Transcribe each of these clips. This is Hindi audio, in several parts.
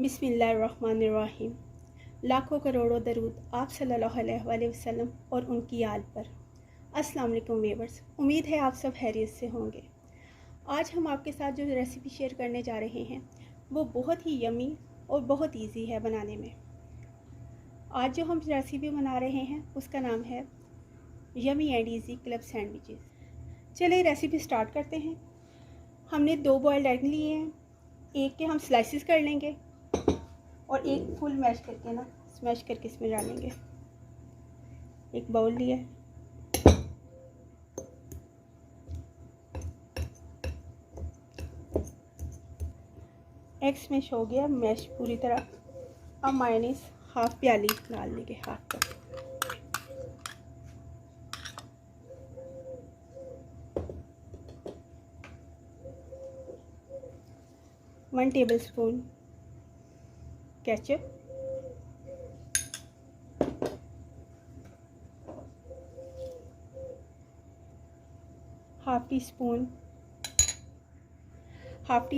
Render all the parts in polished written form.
बिस्मिल्लाहिर्रहमानिर्रहीम। लाखों करोड़ों दरूद आप सल्लल्लाहु अलैहि वसल्लम और उनकी आल पर। अस्सलाम वालेकुम व्यूअर्स, उम्मीद है आप सब खैरियत से होंगे। आज हम आपके साथ जो रेसिपी शेयर करने जा रहे हैं वो बहुत ही यमी और बहुत इजी है बनाने में। आज जो हम रेसिपी बना रहे हैं उसका नाम है yummy and easy club sandwiches. चलिए रेसिपी स्टार्ट करते हैं। हमने 2 बॉइल्ड एग लिए हैं, एक के हम स्लाइसिस कर लेंगे और एक फुल मैश करके स्मैश करके इसमें डालेंगे। एक बाउल लिया है, एग स्मैश हो गया, मैश पूरी तरह। अब मायोनीज हाफ प्याली डाल लेंगे, half cup. One tablespoon ketchup, half tea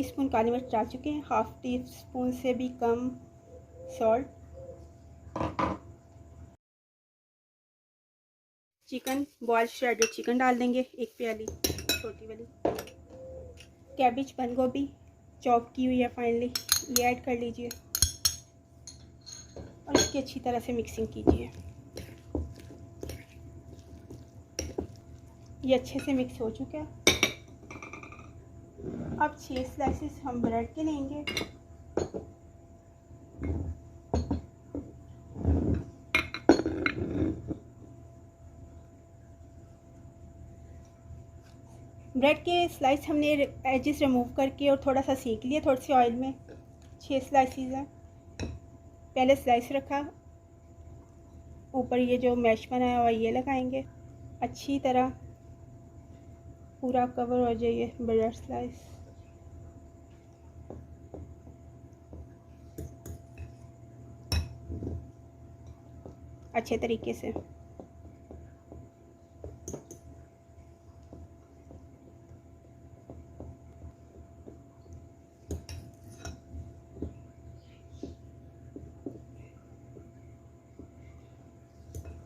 spoon काली मिर्च डाल चुके हैं, हाफ टी स्पून से भी कम salt. Chicken boiled shredded chicken डाल देंगे, एक प्याली छोटी वाली। कैबिज बंद गोभी चॉप की हुई है फाइनली, ये ऐड कर लीजिए और इसकी अच्छी तरह से मिक्सिंग कीजिए। ये अच्छे से मिक्स हो चुका है। अब 6 स्लाइसेस हम ब्रेड के लेंगे। ब्रेड के स्लाइस हमने एजेस रिमूव करके और थोड़ा सा सेक लिया थोड़े से ऑयल में। 6 स्लाइसेस हैं। पहले स्लाइस रखा, ऊपर ये जो मैश बनाया हुआ ये लगाएंगे, अच्छी तरह पूरा कवर हो जाए ब्रेड स्लाइस। अच्छे तरीके से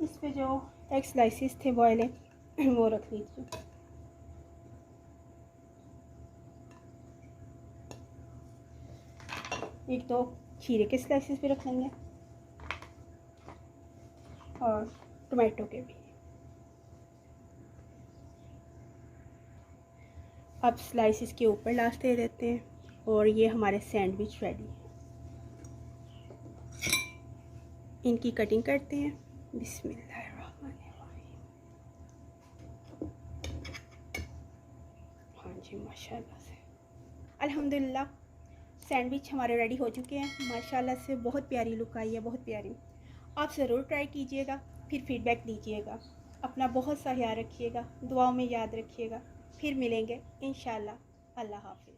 इस पे जो एग स्लाइसिस थे बॉयल है वो रख लीजिए। एक 2 खीरे के स्लाइसिस भी रख लेंगे और टमाटो के भी। अब स्लाइसिस के ऊपर लास्ट दे देते हैं और ये हमारे सैंडविच रेडी है। इनकी कटिंग करते हैं। बिस्मिल्लाहिर्रहमानिर्रहीम। हाँ जी, माशाल्लाह से अल्हम्दुलिल्लाह सैंडविच हमारे रेडी हो चुके हैं। माशाल्लाह से बहुत प्यारी लुक आई है, बहुत प्यारी। आप ज़रूर ट्राई कीजिएगा, फिर फीडबैक दीजिएगा। अपना बहुत सा ख्याल रखिएगा, दुआओं में याद रखिएगा। फिर मिलेंगे इंशाल्लाह। अल्लाह हाफ़िज़।